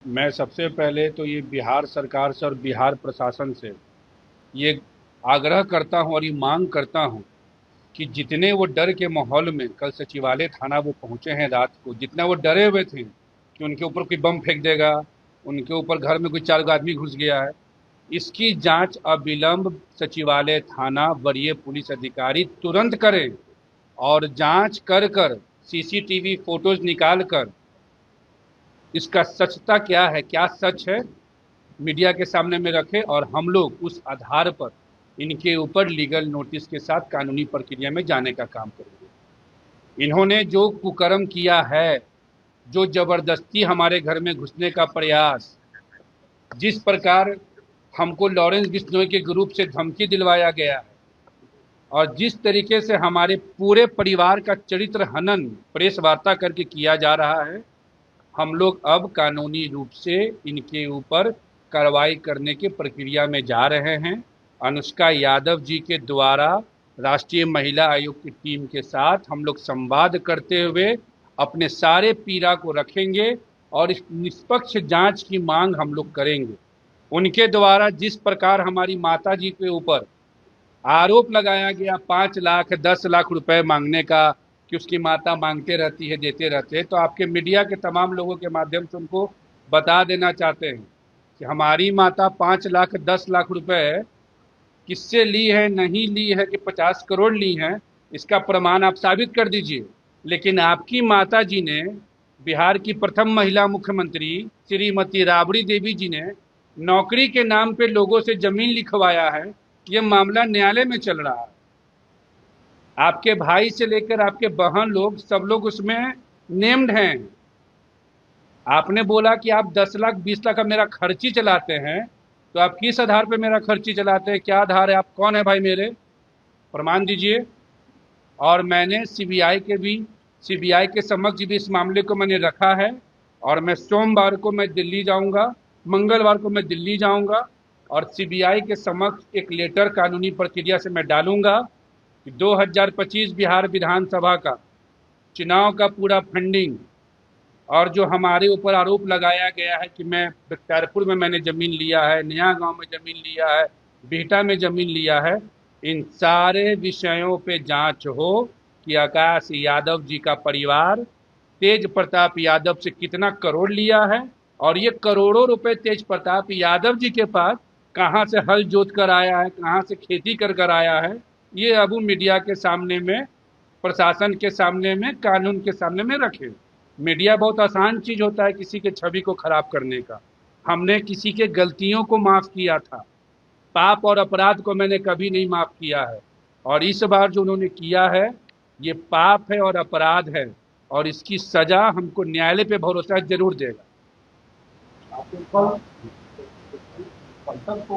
मैं सबसे पहले तो ये बिहार सरकार से और बिहार प्रशासन से ये आग्रह करता हूँ और ये मांग करता हूँ कि जितने वो डर के माहौल में कल सचिवालय थाना वो पहुंचे हैं रात को, जितना वो डरे हुए थे कि उनके ऊपर कोई बम फेंक देगा, उनके ऊपर घर में कोई चार आदमी घुस गया है, इसकी जांच अविलंब सचिवालय थाना वरीय पुलिस अधिकारी तुरंत करें और जांच कर कर सीसीटीवी फोटोज निकाल कर इसका सचता क्या है, क्या सच है, मीडिया के सामने में रखे और हम लोग उस आधार पर इनके ऊपर लीगल नोटिस के साथ कानूनी प्रक्रिया में जाने का काम करेंगे। इन्होंने जो कुकर्म किया है, जो जबरदस्ती हमारे घर में घुसने का प्रयास, जिस प्रकार हमको लॉरेंस बिश्नोई के ग्रुप से धमकी दिलवाया गया है और जिस तरीके से हमारे पूरे परिवार का चरित्र हनन प्रेस वार्ता करके किया जा रहा है, हम लोग अब कानूनी रूप से इनके ऊपर कार्रवाई करने की प्रक्रिया में जा रहे हैं। अनुष्का यादव जी के द्वारा राष्ट्रीय महिला आयोग की टीम के साथ हम लोग संवाद करते हुए अपने सारे पीड़ा को रखेंगे और इस निष्पक्ष जांच की मांग हम लोग करेंगे। उनके द्वारा जिस प्रकार हमारी माता जी के ऊपर आरोप लगाया गया 5 लाख 10 लाख रुपए मांगने का, कि उसकी माता मांगते रहती है, देते रहते हैं, तो आपके मीडिया के तमाम लोगों के माध्यम से उनको बता देना चाहते हैं कि हमारी माता 5 लाख 10 लाख रुपए किससे ली है, नहीं ली है कि 50 करोड़ ली है, इसका प्रमाण आप साबित कर दीजिए। लेकिन आपकी माता जी ने, बिहार की प्रथम महिला मुख्यमंत्री श्रीमती राबड़ी देवी जी ने नौकरी के नाम पे लोगों से जमीन लिखवाया है। ये मामला न्यायालय में चल रहा है। आपके भाई से लेकर आपके बहन लोग सब लोग उसमें नेम्ड हैं। आपने बोला कि आप 10 लाख 20 लाख का मेरा खर्ची चलाते हैं, तो आप किस आधार पे मेरा खर्ची चलाते हैं? क्या आधार है? आप कौन है भाई? मेरे प्रमाण दीजिए। और मैंने सीबीआई के समक्ष भी इस मामले को मैंने रखा है और मैं सोमवार को मैं दिल्ली जाऊंगा, मंगलवार को मैं दिल्ली जाऊंगा और सीबीआई के समक्ष एक लेटर कानूनी प्रक्रिया से मैं डालूंगा कि 2025 बिहार विधानसभा का चुनाव का पूरा फंडिंग और जो हमारे ऊपर आरोप लगाया गया है कि मैं बख्तियारपुर में मैंने जमीन लिया है, नया गांव में जमीन लिया है, बिहटा में जमीन लिया है, इन सारे विषयों पे जांच हो कि आकाश यादव जी का परिवार तेज प्रताप यादव से कितना करोड़ लिया है और ये करोड़ों रुपए तेज प्रताप यादव जी के पास कहां से हल जोत कर आया है, कहां से खेती कर कर आया है। ये अब मीडिया के सामने में, प्रशासन के सामने में, कानून के सामने में रखे। मीडिया बहुत आसान चीज होता है किसी के छवि को खराब करने का। हमने किसी के गलतियों को माफ किया था, पाप और अपराध को मैंने कभी नहीं माफ किया है और इस बार जो उन्होंने किया है ये पाप है और अपराध है और इसकी सजा हमको न्यायालय पे भरोसा जरूर देगा। आपके कल कल तक तो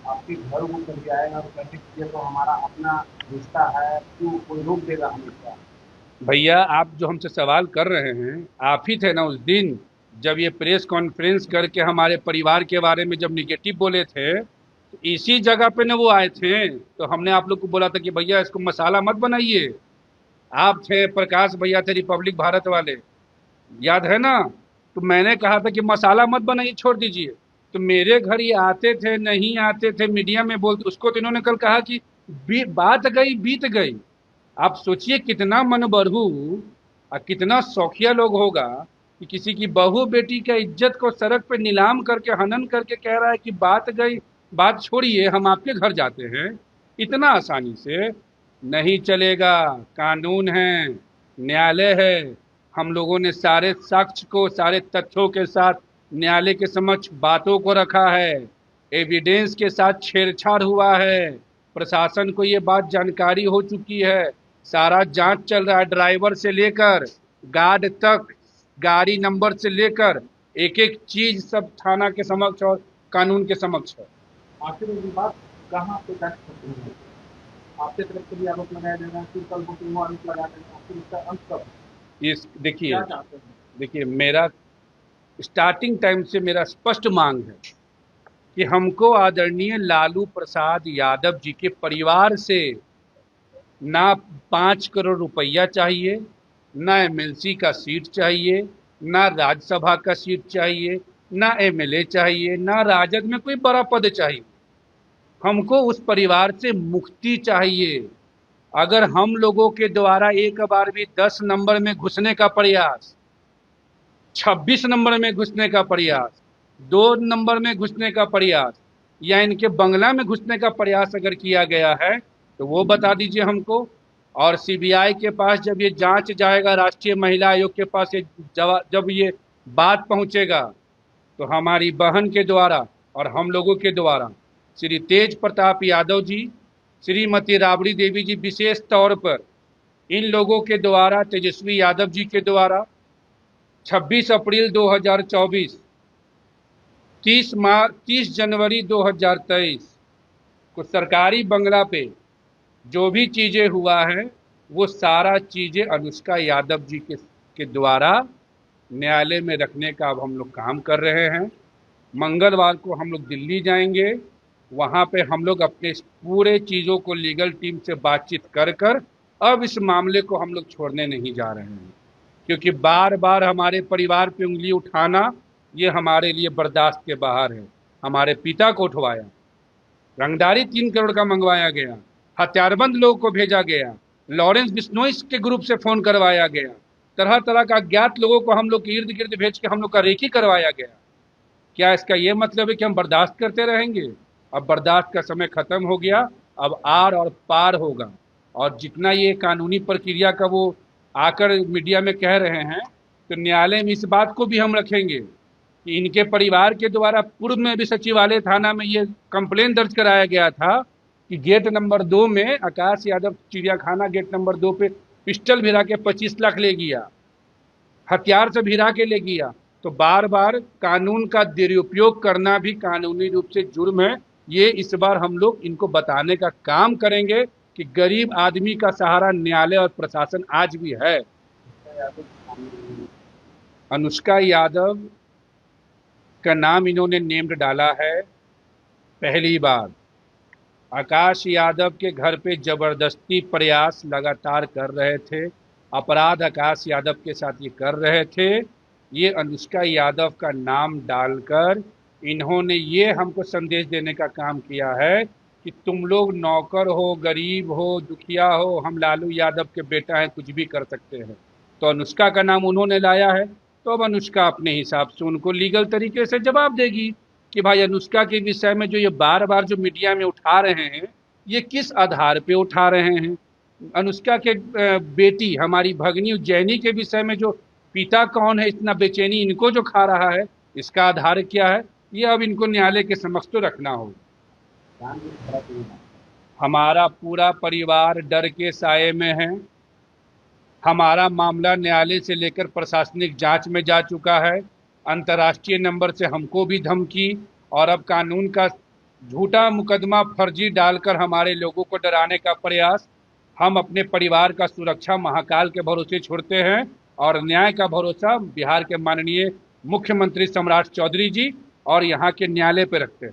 आपके घर वो चल जाएगा तो कहते कि ये तो हमारा अपना रिश्ता है, क्यों कोई रोक देगा हमें क्या? भैया, आप जो हमसे सवाल कर रहे हैं, आप ही थे ना उस दिन जब ये प्रेस कॉन्फ्रेंस करके हमारे परिवार के बारे में जब निगेटिव बोले थे, तो इसी जगह पे ना वो आए थे। तो हमने आप लोग को बोला था कि भैया इसको मसाला मत बनाइए। आप थे, प्रकाश भैया थे रिपब्लिक भारत वाले, याद है ना? तो मैंने कहा था कि मसाला मत बनाइए, छोड़ दीजिए। तो मेरे घर ये आते थे, नहीं आते थे, मीडिया में बोलते, उसको तो इन्होंने कल कहा कि बात गई बीत गई। आप सोचिए कितना मनबरहू और कितना शौकिया लोग होगा कि किसी की बहू बेटी का इज्जत को सड़क पे नीलाम करके, हनन करके कह रहा है कि बात गई, बात छोड़िए, हम आपके घर जाते हैं। इतना आसानी से नहीं चलेगा। कानून है, न्यायालय है। हम लोगों ने सारे साक्ष्य को, सारे तथ्यों के साथ न्यायालय के समक्ष बातों को रखा है। एविडेंस के साथ छेड़छाड़ हुआ है। प्रशासन को ये बात जानकारी हो चुकी है। सारा जांच चल रहा है, ड्राइवर से लेकर गार्ड तक, गाड़ी नंबर से लेकर एक एक चीज सब थाना के समक्ष और कानून के समक्ष है। आखिर ये बात कहाँ पे तक खत्म है? आपके तरफ से भी आरोप लगाया जा रहा है, फिर कल को वो आरोप लगा रहे हैं, फिर इसका अंत कब? इस देखिए क्या चाहते हैं? देखिए मेरा स्टार्टिंग टाइम से मेरा स्पष्ट मांग है कि हमको आदरणीय लालू प्रसाद यादव जी के परिवार से ना 5 करोड़ रुपया चाहिए, ना एमएलसी का सीट चाहिए, ना राज्यसभा का सीट चाहिए, ना एमएलए चाहिए, ना राजद में कोई बड़ा पद चाहिए। हमको उस परिवार से मुक्ति चाहिए। अगर हम लोगों के द्वारा एक बार भी 10 नंबर में घुसने का प्रयास, 26 नंबर में घुसने का प्रयास, 2 नंबर में घुसने का प्रयास या इनके बंगला में घुसने का प्रयास अगर किया गया है तो वो बता दीजिए हमको। और सीबीआई के पास जब ये जांच जाएगा, राष्ट्रीय महिला आयोग के पास जब ये बात पहुंचेगा तो हमारी बहन के द्वारा और हम लोगों के द्वारा श्री तेज प्रताप यादव जी, श्रीमती राबड़ी देवी जी, विशेष तौर पर इन लोगों के द्वारा, तेजस्वी यादव जी के द्वारा 26 अप्रैल 2024, 30 जनवरी 2023 को सरकारी बंगला पे जो भी चीजें हुआ है वो सारा चीजें अनुष्का यादव जी के द्वारा न्यायालय में रखने का अब हम लोग काम कर रहे हैं। मंगलवार को हम लोग दिल्ली जाएंगे, वहां पे हम लोग अपने पूरे चीजों को लीगल टीम से बातचीत कर कर अब इस मामले को हम लोग छोड़ने नहीं जा रहे हैं, क्योंकि बार बार हमारे परिवार पे उंगली उठाना ये हमारे लिए बर्दाश्त के बाहर है। हमारे पिता को उठवाया, रंगदारी 3 करोड़ का मंगवाया गया, हथियारबंद लोगों को भेजा गया, लॉरेंस बिश्नोई के ग्रुप से फोन करवाया गया, तरह तरह का अज्ञात लोगों को हम लोग के इर्द गिर्द भेज के हम लोग का रेकी करवाया गया। क्या इसका ये मतलब है कि हम बर्दाश्त करते रहेंगे? अब बर्दाश्त का समय खत्म हो गया, अब आर और पार होगा। और जितना ये कानूनी प्रक्रिया का वो आकर मीडिया में कह रहे हैं, तो न्यायालय में इस बात को भी हम रखेंगे कि इनके परिवार के द्वारा पूर्व में भी सचिवालय थाना में ये कंप्लेन दर्ज कराया गया था कि गेट नंबर 2 में आकाश यादव चिड़ियाखाना गेट नंबर 2 पे पिस्टल भिरा के 25 लाख ले गया, हथियार से भिरा के ले गया। तो बार बार कानून का दुरुपयोग करना भी कानूनी रूप से जुर्म है। ये इस बार हम लोग इनको बताने का काम करेंगे कि गरीब आदमी का सहारा न्यायालय और प्रशासन आज भी है। अनुष्का यादव का नाम इन्होंने नेम्ड डाला है पहली बार। आकाश यादव के घर पे जबरदस्ती प्रयास लगातार कर रहे थे, अपराध आकाश यादव के साथ ये कर रहे थे। ये अनुष्का यादव का नाम डालकर इन्होंने ये हमको संदेश देने का काम किया है कि तुम लोग नौकर हो, गरीब हो, दुखिया हो, हम लालू यादव के बेटा हैं, कुछ भी कर सकते हैं। तो अनुष्का का नाम उन्होंने लाया है, तो अब अनुष्का अपने हिसाब से उनको लीगल तरीके से जवाब देगी कि भाई अनुष्का के विषय में जो ये बार बार जो मीडिया में उठा रहे हैं, ये किस आधार पे उठा रहे हैं। अनुष्का के बेटी हमारी भगनी उज्जैनी के विषय में जो पिता कौन है, इतना बेचैनी इनको जो खा रहा है, इसका आधार क्या है, ये अब इनको न्यायालय के समक्ष तो रखना होगा। हमारा पूरा परिवार डर के साये में है। हमारा मामला न्यायालय से लेकर प्रशासनिक जांच में जा चुका है। अंतर्राष्ट्रीय नंबर से हमको भी धमकी और अब कानून का झूठा मुकदमा फर्जी डालकर हमारे लोगों को डराने का प्रयास। हम अपने परिवार का सुरक्षा महाकाल के भरोसे छोड़ते हैं और न्याय का भरोसा बिहार के माननीय मुख्यमंत्री सम्राट चौधरी जी और यहाँ के न्यायालय पे रखते हैं।